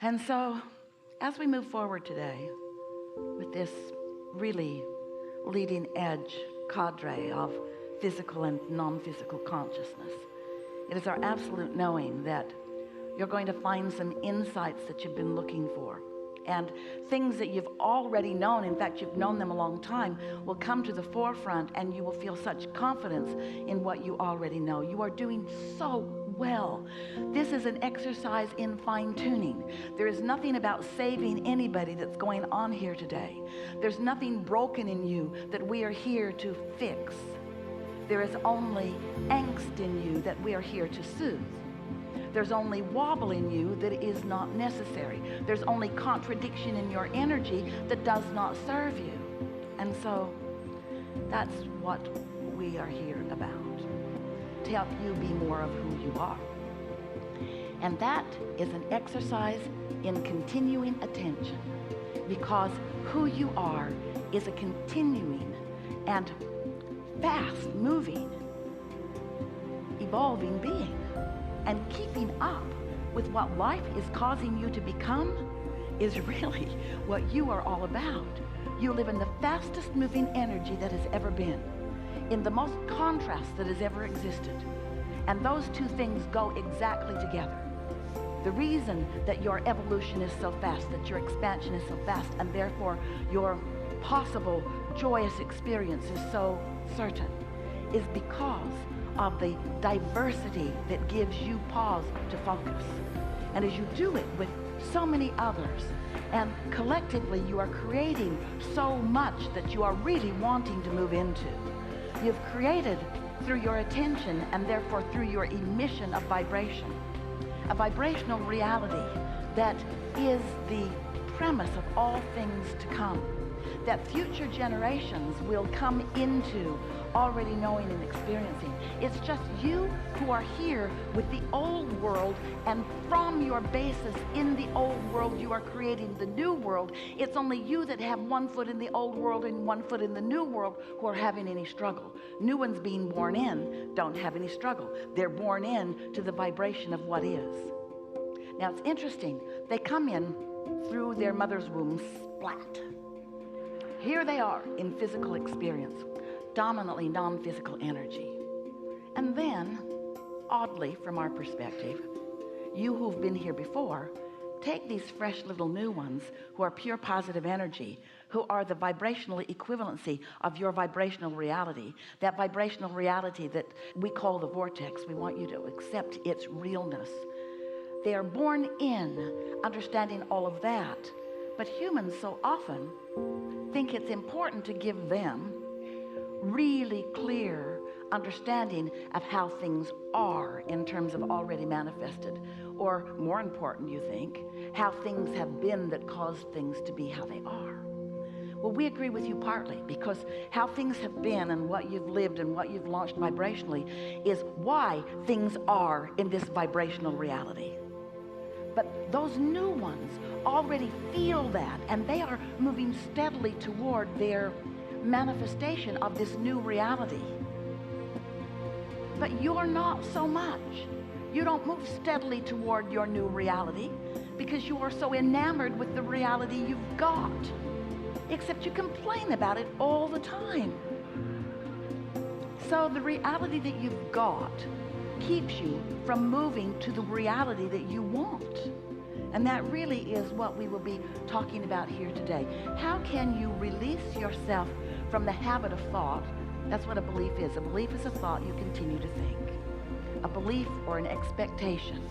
And so, as we move forward today with this really leading edge cadre of physical and non-physical consciousness, it is our absolute knowing that you're going to find some insights that you've been looking for, and things that you've already known, in fact you've known them a long time, will come to the forefront, and you will feel such confidence in what you already know. You are doing so well. This is an exercise in fine-tuning. There is nothing about saving anybody that's going on here today. There's nothing broken in you that we are here to fix. There is only angst in you that we are here to soothe. There's only wobble in you that is not necessary. There's only contradiction in your energy that does not serve you. And so that's what we are here about, to help you be more of who you are. And that is an exercise in continuing attention, because who you are is a continuing and fast moving, evolving being. And keeping up with what life is causing you to become is really what you are all about. You live in the fastest moving energy that has ever been, in the most contrast that has ever existed. And those two things go exactly together. The reason that your evolution is so fast, that your expansion is so fast, and therefore your possible joyous experience is so certain, is because of the diversity that gives you pause to focus. And as you do it with so many others, and collectively you are creating so much that you are really wanting to move into. You've created through your attention, and therefore through your emission of vibration, a vibrational reality that is the premise of all things to come, that future generations will come into already knowing and experiencing. It's just you who are here with the old world, and from your basis in the old world you are creating the new world. It's only you that have one foot in the old world and one foot in the new world who are having any struggle. New ones being born in don't have any struggle. They're born in to the vibration of what is. Now it's interesting, they come in through their mother's womb splat. Here they are in physical experience, dominantly non-physical energy. And then, oddly from our perspective, you who've been here before, take these fresh little new ones who are pure positive energy, who are the vibrational equivalency of your vibrational reality, that vibrational reality that we call the vortex. We want you to accept its realness. They are born in understanding all of that, but humans so often think it's important to give them really clear understanding of how things are in terms of already manifested, or more important, you think, how things have been that caused things to be how they are. Well, we agree with you partly, because how things have been and what you've lived and what you've launched vibrationally is why things are in this vibrational reality. But those new ones already feel that, and they are moving steadily toward their manifestation of this new reality. But you're not so much. You don't move steadily toward your new reality because you are so enamored with the reality you've got, except you complain about it all the time. So the reality that you've got keeps you from moving to the reality that you want. And that really is what we will be talking about here today. How can you release yourself from the habit of thought? That's what a belief is. A belief is a thought you continue to think. A belief or an expectation.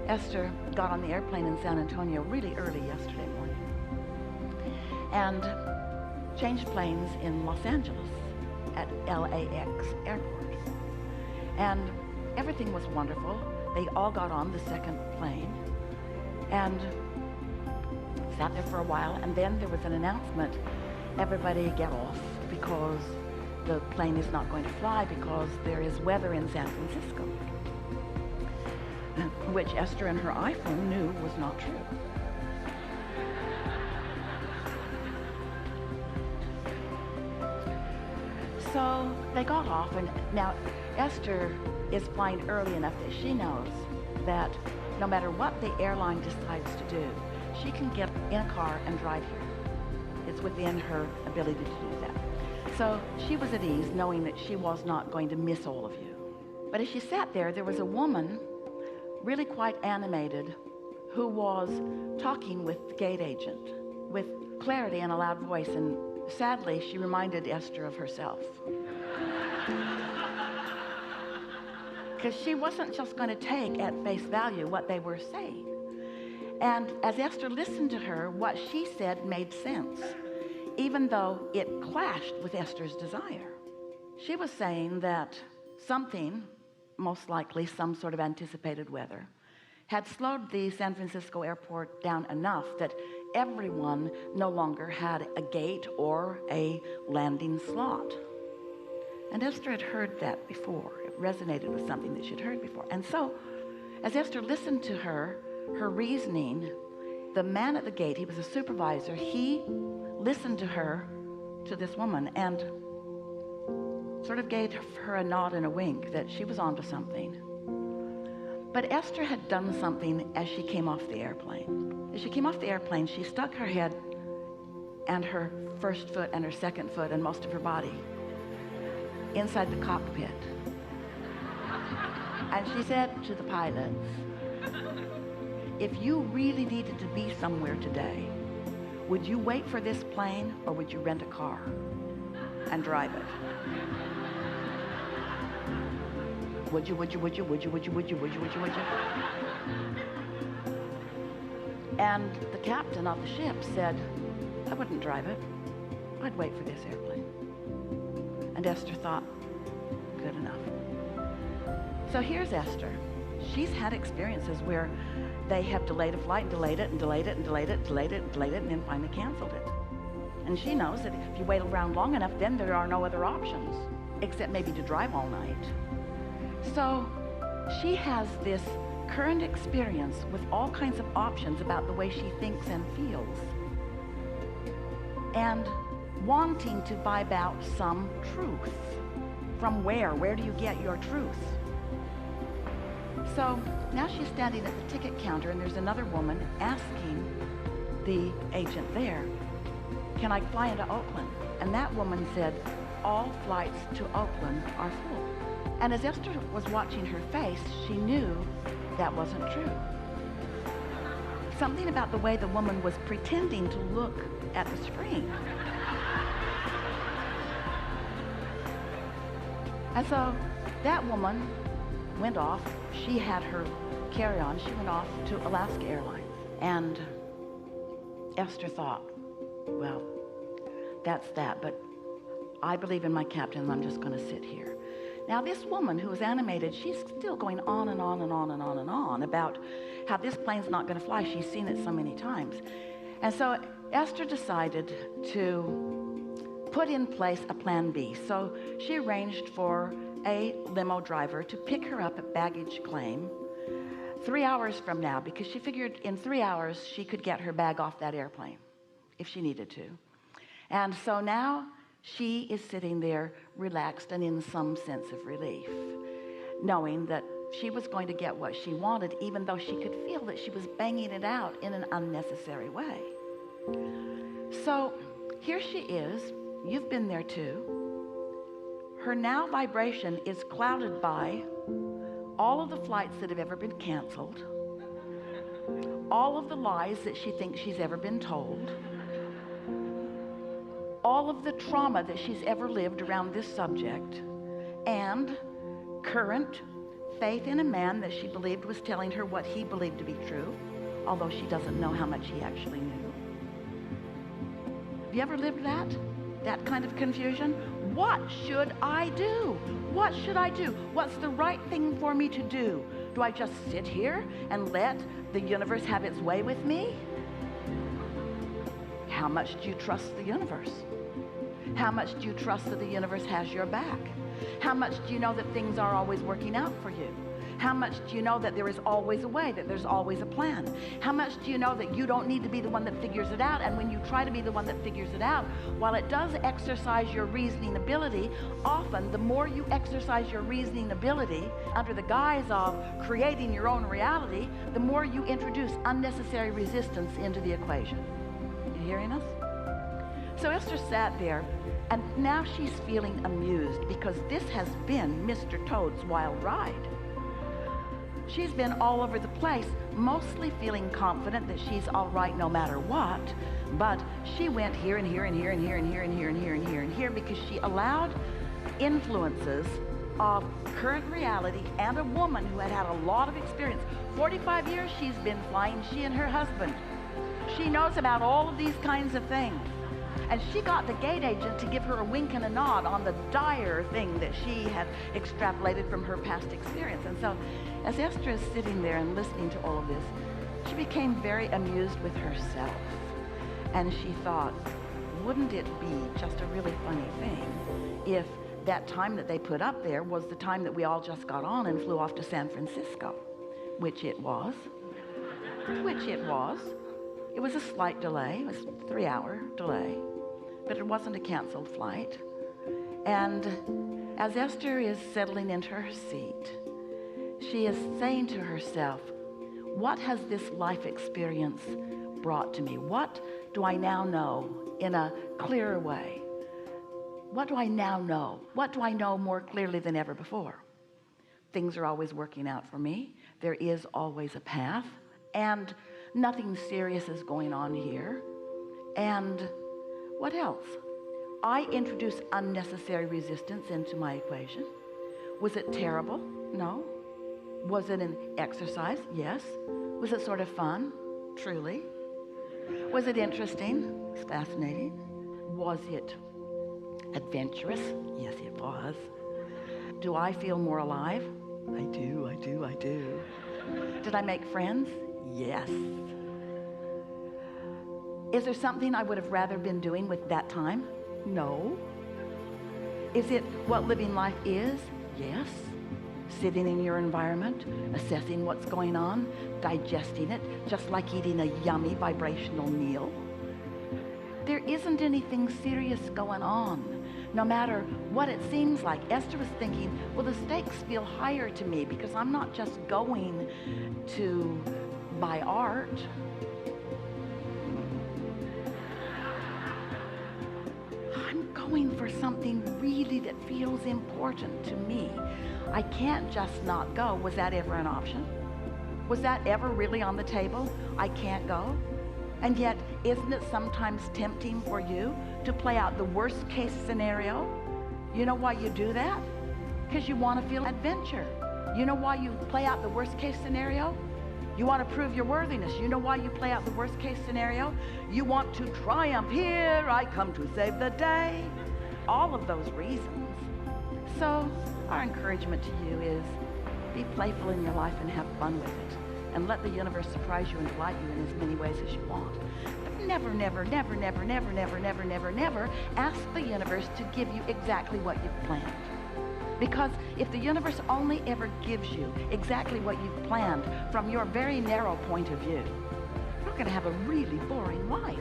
Esther got on the airplane in San Antonio really early yesterday morning and changed planes in Los Angeles at LAX airport. And everything was wonderful. They all got on the second plane and sat there for a while, and then there was an announcement, everybody get off because the plane is not going to fly because there is weather in San Francisco, which Esther and her iPhone knew was not true. So they got off, and now Esther is flying early enough that she knows that no matter what the airline decides to do, she can get in a car and drive here. It's within her ability to do that. So she was at ease knowing that she was not going to miss all of you. But as she sat there, there was a woman, really quite animated, who was talking with the gate agent with clarity and a loud voice. And sadly, she reminded Esther of herself. Because she wasn't just going to take at face value what they were saying. And as Esther listened to her, what she said made sense, even though it clashed with Esther's desire. She was saying that something, most likely some sort of anticipated weather, had slowed the San Francisco airport down enough that everyone no longer had a gate or a landing slot. And Esther had heard that before. It resonated with something that she'd heard before. And so, as Esther listened to her reasoning, the man at the gate, he was a supervisor, he listened to her, to this woman, and sort of gave her a nod and a wink that she was onto something. But Esther had done something as she came off the airplane. As she came off the airplane, she stuck her head and her first foot and her second foot and most of her body inside the cockpit. And she said to the pilots, if you really needed to be somewhere today, would you wait for this plane or would you rent a car and drive it? Would you? And the captain of the ship said, I wouldn't drive it. I'd wait for this airplane. And Esther thought, good enough. So here's Esther. She's had experiences where they have delayed a flight and delayed it and delayed it and delayed it and delayed it and delayed it and then finally canceled it. And she knows that if you wait around long enough, then there are no other options except maybe to drive all night. So she has this current experience with all kinds of options about the way she thinks and feels, and wanting to vibe out some truth. From where? Where do you get your truth? So now she's standing at the ticket counter, and there's another woman asking the agent there, can I fly into Oakland? And that woman said, all flights to Oakland are full. And as Esther was watching her face, she knew that wasn't true. Something about the way the woman was pretending to look at the screen. And so that woman went off. She had her carry-on. She went off to Alaska Airlines. And Esther thought, well, that's that, but I believe in my captain, and I'm just going to sit here. Now, this woman who was animated, she's still going on and on and on and on and on about how this plane's not going to fly. She's seen it so many times. And so Esther decided to put in place a plan B. So she arranged for a limo driver to pick her up at baggage claim 3 hours from now, because she figured in 3 hours she could get her bag off that airplane if she needed to. And so now she is sitting there relaxed and in some sense of relief, knowing that she was going to get what she wanted, even though she could feel that she was banging it out in an unnecessary way. So here she is. You've been there too. Her now vibration is clouded by all of the flights that have ever been canceled, all of the lies that she thinks she's ever been told, all of the trauma that she's ever lived around this subject, and current faith in a man that she believed was telling her what he believed to be true, although she doesn't know how much he actually knew. Have you ever lived that kind of confusion? What should I do? What should I do? What's the right thing for me to do? Do I just sit here and let the universe have its way with me? How much do you trust the universe? How much do you trust that the universe has your back? How much do you know that things are always working out for you? How much do you know that there is always a way, that there's always a plan? How much do you know that you don't need to be the one that figures it out? And when you try to be the one that figures it out, while it does exercise your reasoning ability, often the more you exercise your reasoning ability under the guise of creating your own reality, the more you introduce unnecessary resistance into the equation. You hearing us? So Esther sat there, and now she's feeling amused because this has been Mr. Toad's wild ride. She's been all over the place, mostly feeling confident that she's all right no matter what, but she went here and here and here and here and here and here and here and here and here because she allowed influences of current reality and a woman who had had a lot of experience. 45 years she's been flying, she and her husband. She knows about all of these kinds of things. And she got the gate agent to give her a wink and a nod on the dire thing that she had extrapolated from her past experience. And so as Esther is sitting there and listening to all of this, she became very amused with herself. And she thought, wouldn't it be just a really funny thing if that time that they put up there was the time that we all just got on and flew off to San Francisco, which it was. It was a slight delay. It was a 3-hour delay, but it wasn't a canceled flight. And as Esther is settling into her seat, she is saying to herself, what has this life experience brought to me? What do I now know in a clearer way? What do I now know? What do I know more clearly than ever before? Things are always working out for me. There is always a path, and nothing serious is going on here. And what else? I introduced unnecessary resistance into my equation. Was it terrible? No. Was it an exercise? Yes. Was it sort of fun? Truly. Was it interesting? It's fascinating. Was it adventurous? Yes, it was. Do I feel more alive? I do. Did I make friends? Yes. Is there something I would have rather been doing with that time? No. Is it what living life is? Yes. Sitting in your environment, assessing what's going on, digesting it, just like eating a yummy vibrational meal. There isn't anything serious going on, no matter what it seems like. Esther was thinking, well, the stakes feel higher to me because I'm not just going to buy art. I'm going for something really that feels important to me. I can't just not go. Was that ever an option? Was that ever really on the table? I can't go. And yet, isn't it sometimes tempting for you to play out the worst case scenario? You know why you do that? Because you want to feel adventure. You know why you play out the worst case scenario? You want to prove your worthiness. You know why you play out the worst case scenario? You want to triumph. Here I come to save the day. All of those reasons. So our encouragement to you is be playful in your life and have fun with it. And let the universe surprise you and delight you in as many ways as you want. But never ask the universe to give you exactly what you've planned. Because if the universe only ever gives you exactly what you've planned from your very narrow point of view, you're going to have a really boring life.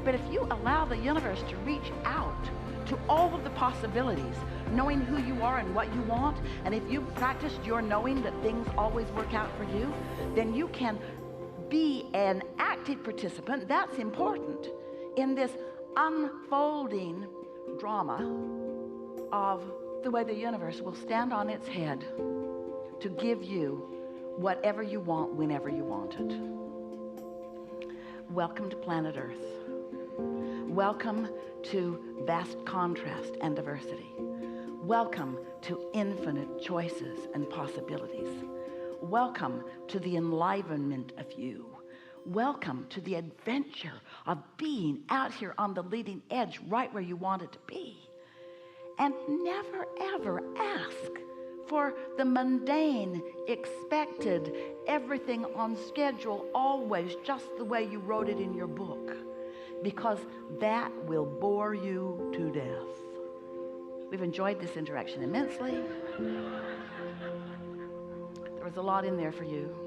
But if you allow the universe to reach out to all of the possibilities, knowing who you are and what you want, and if you've practiced your knowing that things always work out for you, then you can be an active participant, that's important, in this unfolding drama of the way the universe will stand on its head to give you whatever you want whenever you want it. Welcome to planet Earth. Welcome to vast contrast and diversity. Welcome to infinite choices and possibilities. Welcome to the enlivenment of you. Welcome to the adventure of being out here on the leading edge, right where you want it to be. And never ever ask for the mundane, expected, everything on schedule, always just the way you wrote it in your book, because that will bore you to death. We've enjoyed this interaction immensely. There was a lot in there for you.